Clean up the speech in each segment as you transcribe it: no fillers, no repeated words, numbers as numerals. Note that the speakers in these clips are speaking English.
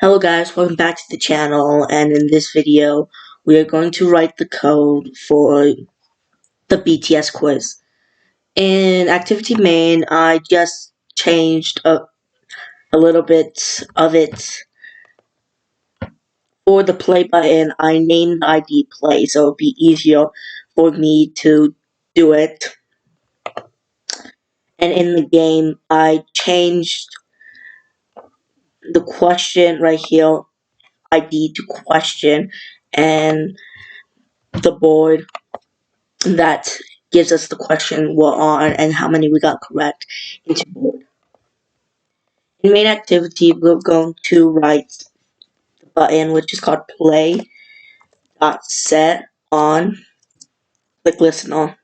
Hello guys, welcome back to the channel, and in this video we are going to write the code for the BTS quiz. In activity main, I just changed a little bit of it. For the play button, I named the ID play so it would be easier for me to do it. And in the game, I changed the question right here, ID to question, and the board that gives us the question we're on and how many we got correct into board. In main activity, we're going to write the button which is called play.set on. Click listen on.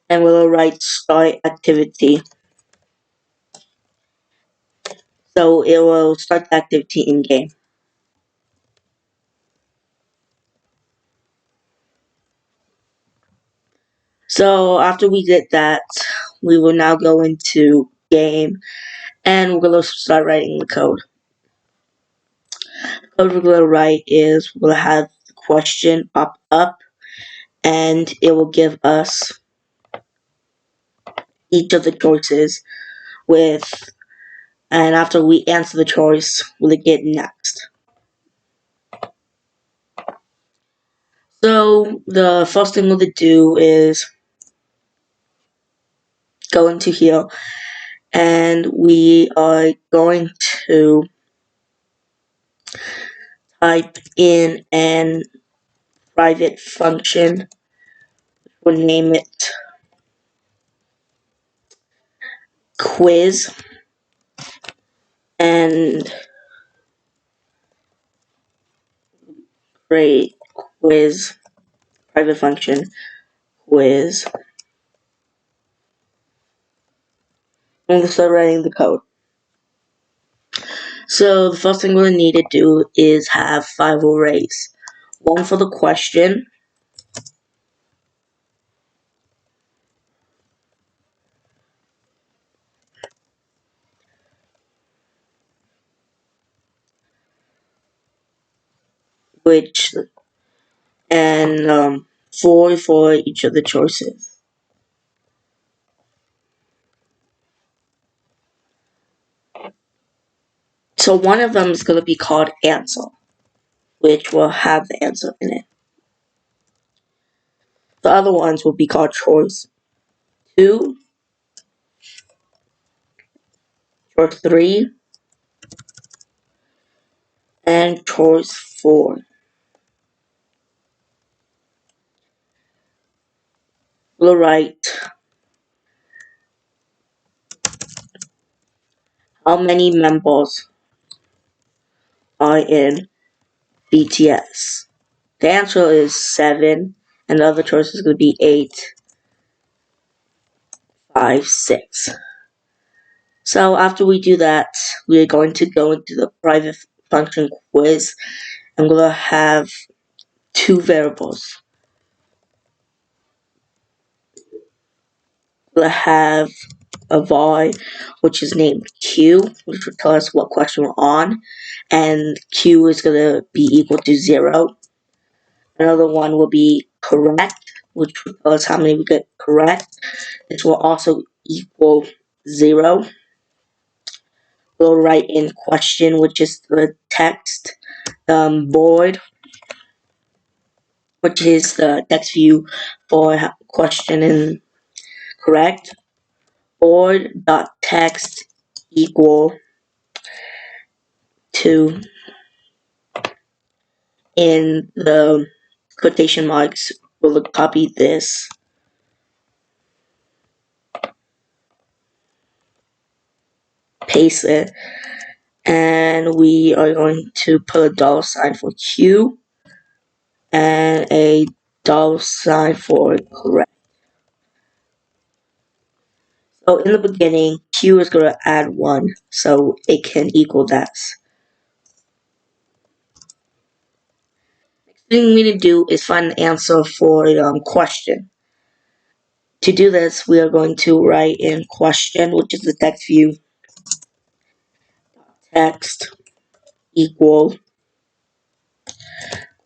And we'll write start activity. So it will start the activity in game. So after we did that, we will now go into game and we're going to start writing the code. The code we're going to write is we'll have the question pop up and it will give us each of the choices and after we answer the choice, we'll get next. So the first thing we'll do is go into here and we are going to type in an private function. We'll name it quiz and create quiz private function quiz. And we'll start writing the code. So the first thing we'll need to do is have 5 arrays. One for the question, and 4 for each of the choices. So one of them is going to be called answer, which will have the answer in it. The other ones will be called choice 2, choice 3, and choice 4. We'll write how many members are in BTS. The answer is 7, and the other choice is going to be 8, 5, 6. So after we do that, we are going to go into the private function quiz, and we're going to have 2 variables. We'll have a var which is named Q, which will tell us what question we're on, and Q is going to be equal to 0. Another one will be correct, which will tell us how many we get correct. This will also equal 0. We'll write in question, which is the text, board, which is the text view for question and correct, board.text equal to, in the quotation marks, we'll copy this, paste it, and we are going to put a $sign for Q and a $sign for correct. So in the beginning, Q is going to add 1, so it can equal that. Next thing we need to do is find the answer for question. To do this, we are going to write in question, which is the text view, text, equal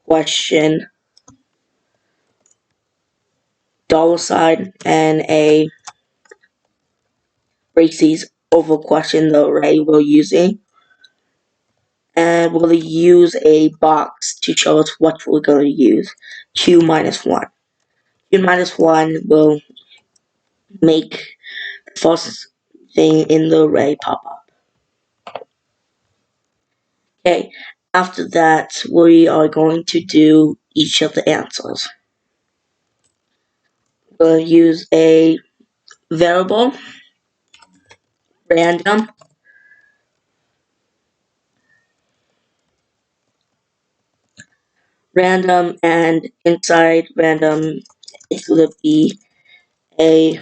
question $, and a braces over question the array we're using. And we'll use a box to show us what we're going to use. Q minus 1. Q minus 1 will make the first thing in the array pop up. Okay, after that, we are going to do each of the answers. We'll use a variable, random, and inside random it's going to be a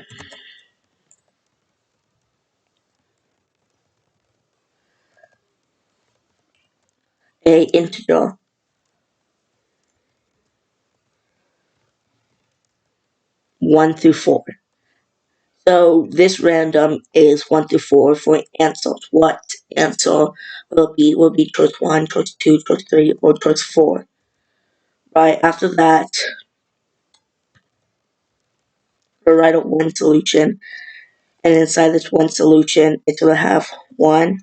integer. 1 through 4. So this random is 1 through 4 for answers. What answer will be choice 1, choice 2, choice 3, or choice 4. Right after that, we'll write a one solution, and inside this one solution, it's going to have 1,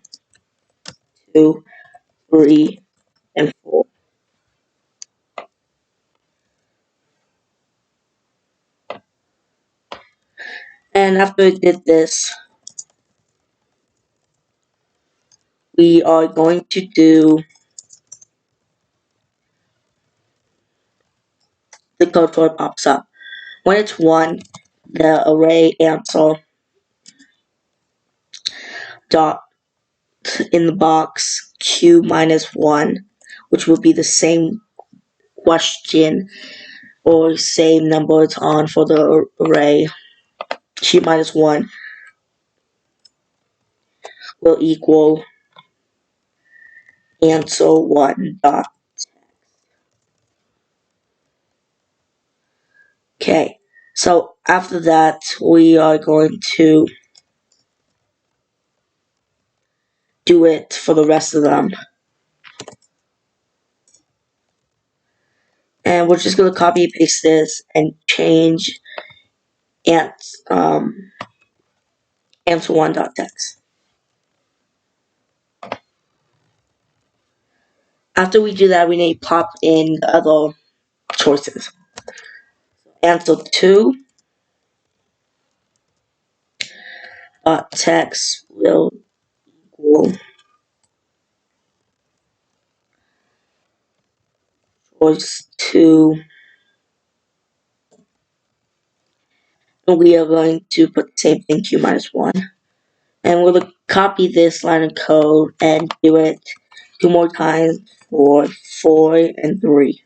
2, 3, and 4. And after we did this, we are going to do the code for it pops up. When it's 1, the array answer dot in the box q minus 1, which will be the same question or same number it's on for the array. Q minus 1 will equal answer 1 dot. Okay, so after that, we are going to do it for the rest of them. And we're just going to copy and paste this and change answer1.text. After we do that, we need to pop in the other choices. Answer 2 text will equal choice 2, and we are going to put the same thing, q minus 1. And we're going to copy this line of code and do it 2 more times for 4 and 3.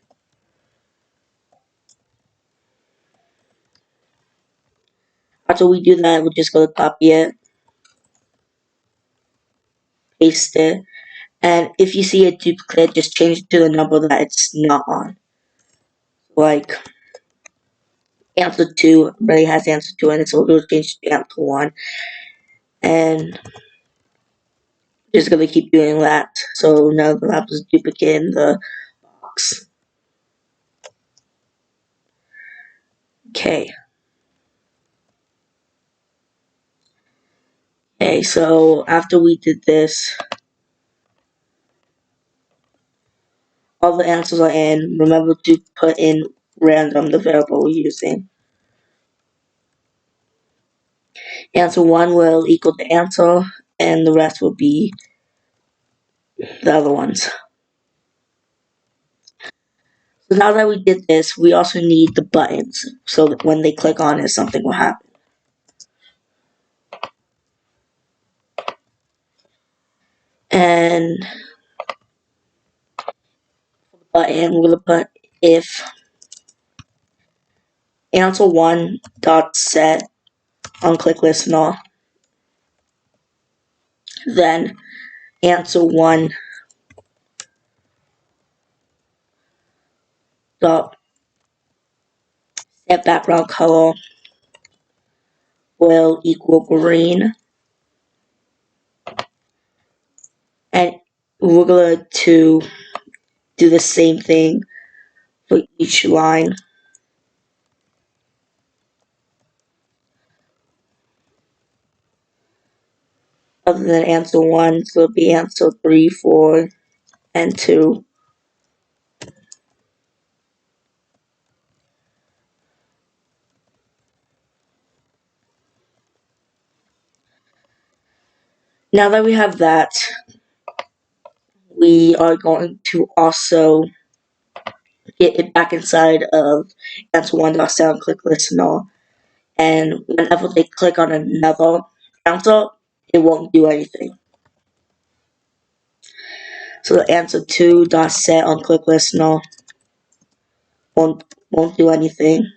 After we do that, we're just going to copy it, paste it, and if you see a duplicate, just change it to the number that it's not on. Like answer 2 already has answer 2 in it, so we'll just change it to answer 1. And just going to keep doing that. So now that was a duplicate in the box. Okay. Okay, so after we did this, all the answers are in. Remember to put in random, the variable we're using. Answer 1 will equal the answer, and the rest will be the other ones. So now that we did this, we also need the buttons, so that when they click on it, something will happen. And for the button, we're going to put if answer1 dot set on click listener, then answer1 dot set background color will equal green, and we're going to do the same thing for each line. Other than answer 1, so it'll be answer 3, 4, and 2. Now that we have that, we are going to also get it back inside of answer1.set on click listener. And whenever they click on another answer, it won't do anything. So the answer2.set on click listener won't do anything.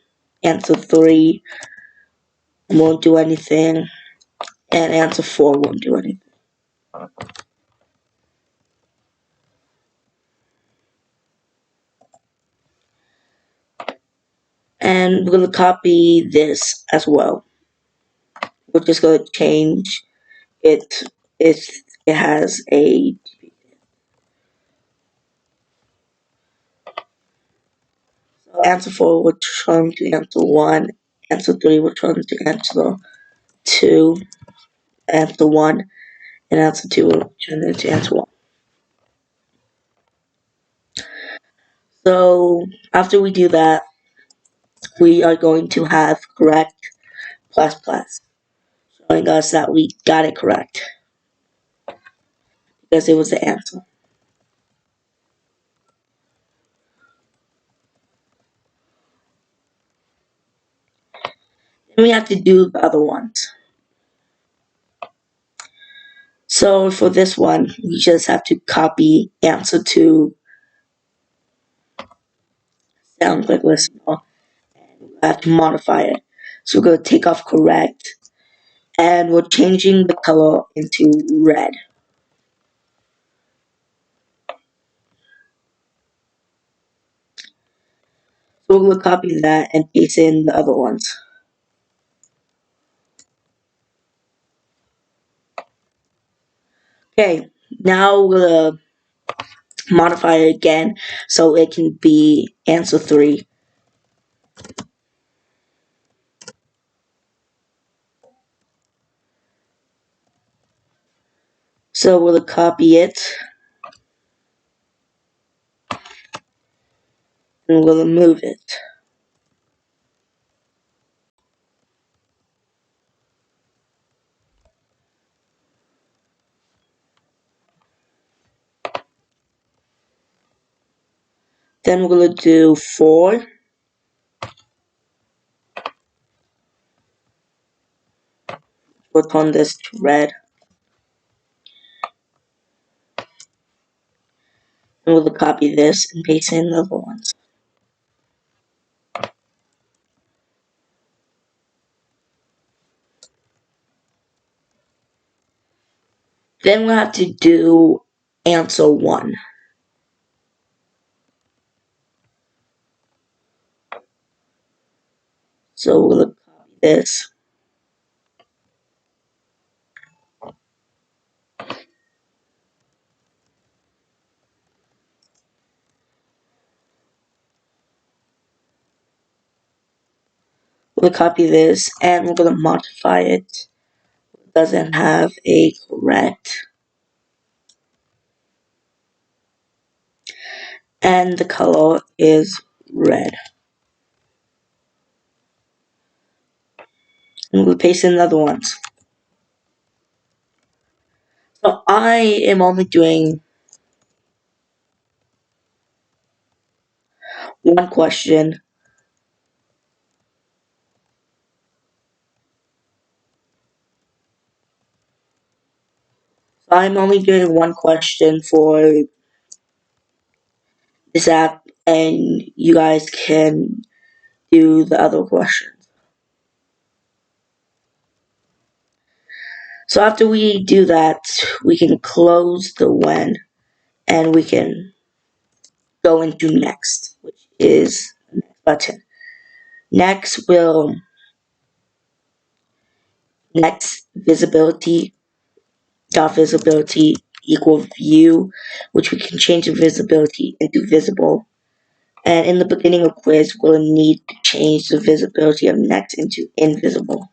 Answer 3 won't do anything. And answer 4 won't do anything. And we're going to copy this as well. We're just going to change it. It has a so answer 4 will turn to answer 1. Answer 3 will turn to answer 2. Answer 1. And answer 2 will turn into answer 1. So after we do that, we are going to have correct plus plus, showing us that we got it correct because it was the answer. Then we have to do the other ones. So for this one, we just have to copy answer 2 sound click listener, and we have to modify it. So we're going to take off correct, and we're changing the color into red. So we're going to copy that and paste in the other ones. Okay, now we're going to modify it again so it can be answer 3. So we'll copy it and we'll move it. Then we're going to do 4. We'll turn this to red. And we'll copy this and paste in the other ones. Then we'll have to do answer 1. So we'll copy this. We'll copy this and we're going to modify it. It doesn't have a correct. And the color is red. And we'll paste in the other ones. So I am only doing one question. So I'm only doing one question for this app, and you guys can do the other questions. So after we do that, we can close the when, and we can go into next, which is the next button. Next visibility dot visibility equal view, which we can change the visibility into visible. And in the beginning of quiz, we'll need to change the visibility of next into invisible.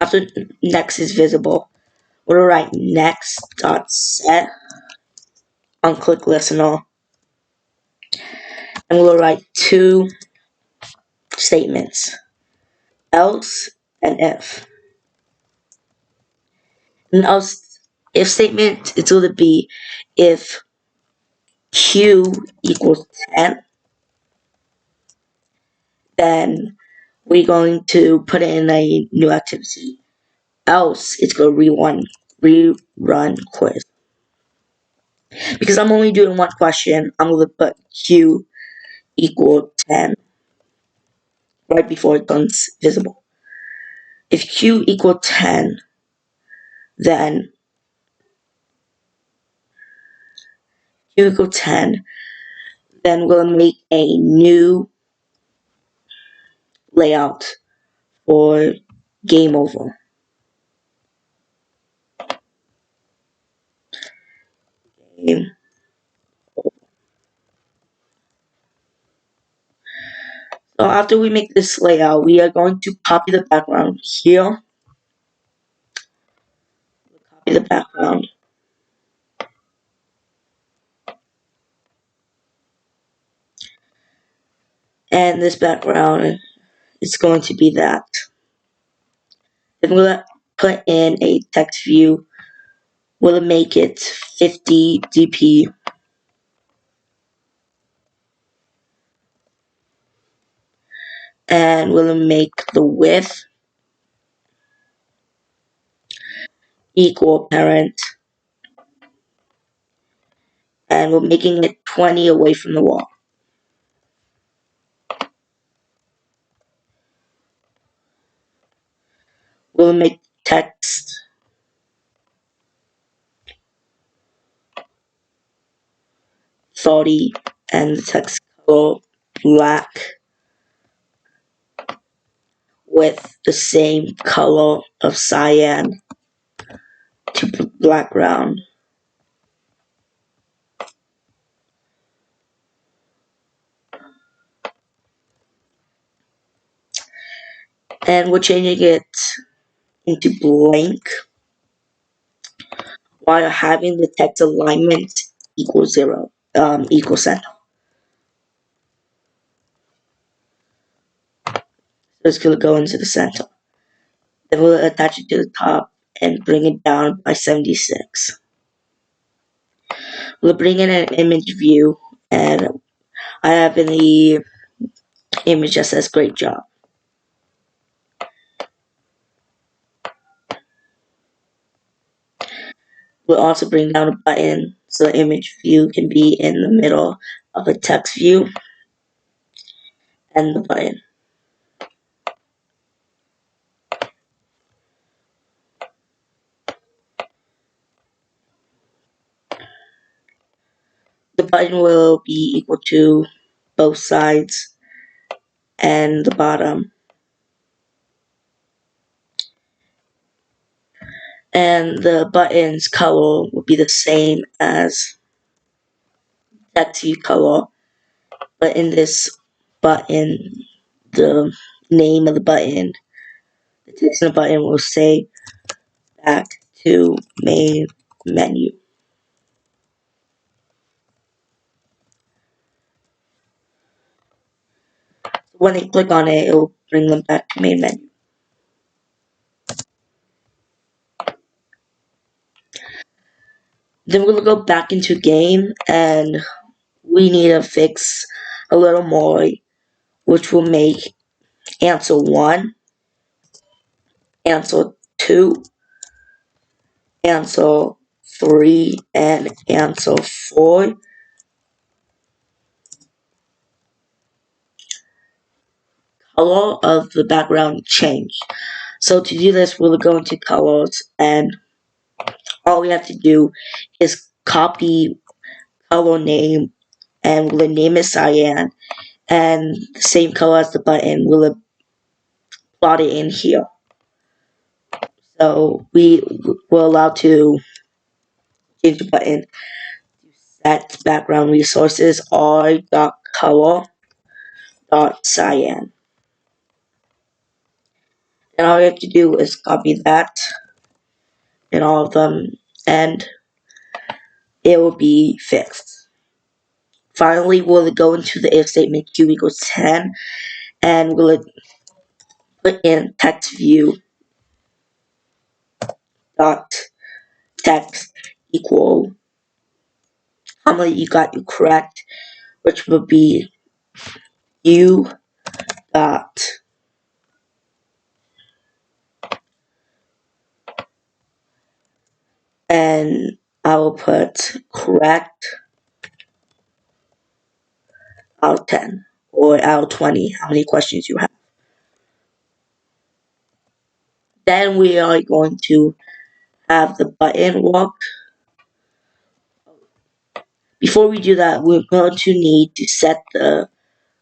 After next is visible, we'll write next.set on click listener, and we'll write two statements, else and if. And else, if statement, it's going to be if q equals 10, then we're going to put in a new activity. Else, it's going to rerun quiz. Because I'm only doing one question, I'm going to put q equal 10 right before it turns visible. If q equal 10, then q equal 10, then we'll make a new layout for game over. Game. So after we make this layout, we are going to copy the background here. Copy the background. And this background is going to be that. Then we'll put in a text view. We'll make it 50 dp. And we'll make the width equal parent. And we're making it 20 away from the wall. We'll make text salty and the text color black with the same color of cyan to background. And we're changing it into blank while having the text alignment equal zero, equal center. So it's going to go into the center. Then we'll attach it to the top and bring it down by 76. We'll bring in an image view, and I have in the image that says great job. We'll also bring down a button so the image view can be in the middle of a text view and the button. The button will be equal to both sides and the bottom. And the button's color will be the same as text view color, but in this button, the name of the button, the text of the button will say back to main menu. When they click on it, it will bring them back to main menu. Then we'll go back into game, and we need to fix a little more, which will make answer 1, answer 2, answer 3, and answer 4 color of the background change. So to do this, we'll go into colors, and all we have to do is copy color name, and we'll name it cyan, and the same color as the button, we'll plot it in here. So we were allowed to change the button to set background resources r.color.cyan. And all you have to do is copy that in all of them, and it will be fixed. Finally, we'll go into the if statement q equals 10, and we'll put in text view dot text equal how many you got you correct, which will be u dot and I will put correct out of 10 or out of 20, how many questions you have. Then we are going to have the button walk. Before we do that, we're going to need to set the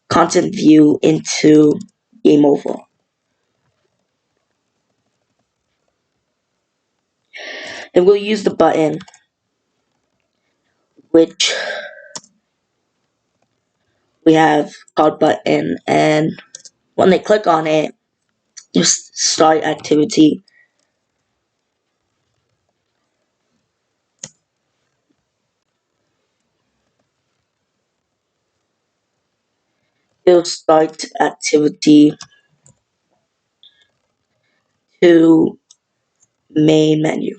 content view into game over. And we'll use the button, which we have called button, and when they click on it, just start activity. It'll start activity to main menu.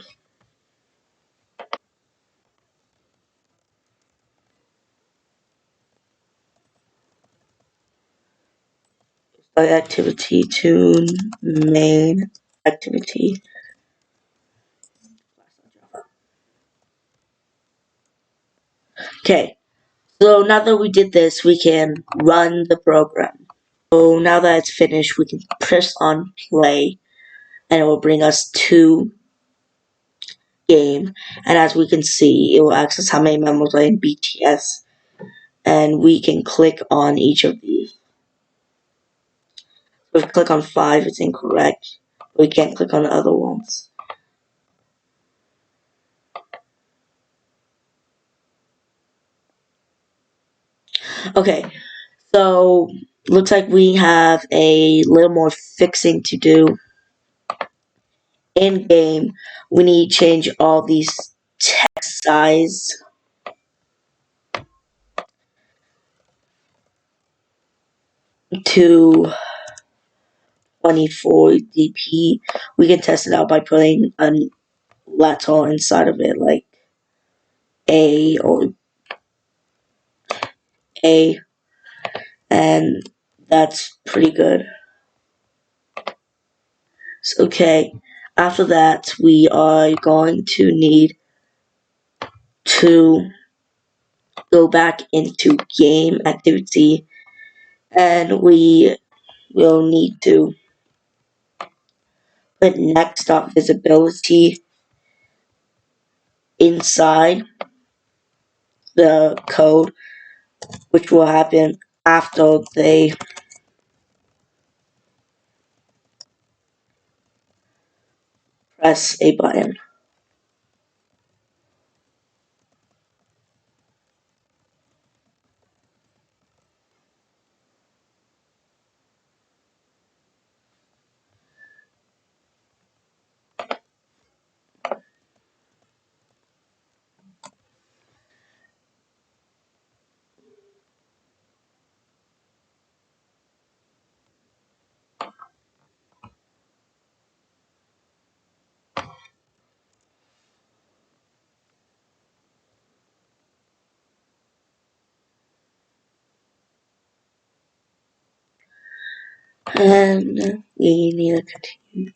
Start activity to main activity. Okay, so now that we did this, we can run the program. So now that it's finished, we can press on play, and it will bring us to game. And as we can see, it will access how many members are in BTS, and we can click on each of these. So if we click on 5, it's incorrect. We can't click on the other ones. Okay, so looks like we have a little more fixing to do. In game, we need to change all these text size to 24 dp. We can test it out by putting a letter inside of it, like A or A, and that's pretty good. So, okay, after that, we are going to need to go back into game activity, and we will need to put next.visibility inside the code, which will happen after they press a button. And we need to continue.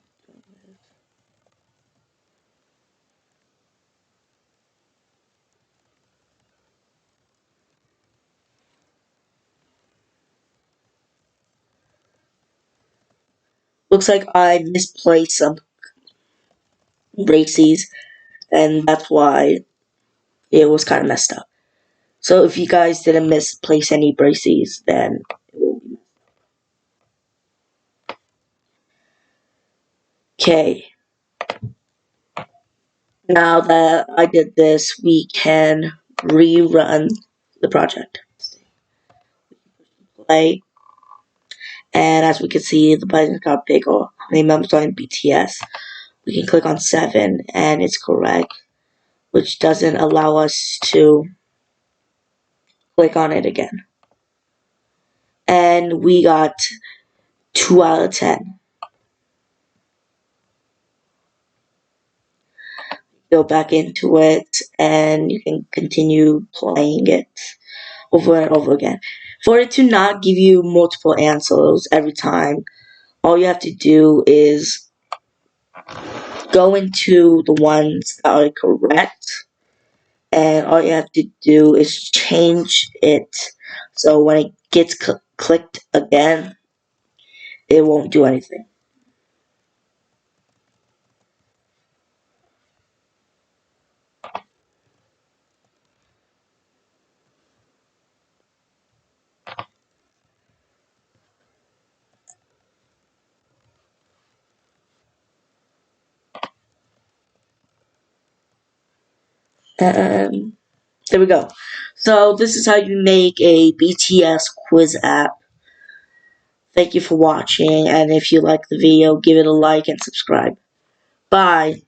Looks like I misplaced some braces, and that's why it was kind of messed up. So if you guys didn't misplace any braces, then it will be. Okay. Now that I did this, we can rerun the project. Play, and as we can see, the button got bigger. Name I'm BTS. We can click on 7, and it's correct, which doesn't allow us to click on it again. And we got 2 out of 10. Go back into it, and you can continue playing it over and over again. For it to not give you multiple answers every time, all you have to do is go into the ones that are correct, and all you have to do is change it so when it gets clicked again, it won't do anything. And there we go. So this is how you make a BTS quiz app. Thank you for watching, and if you like the video, give it a like and subscribe. Bye.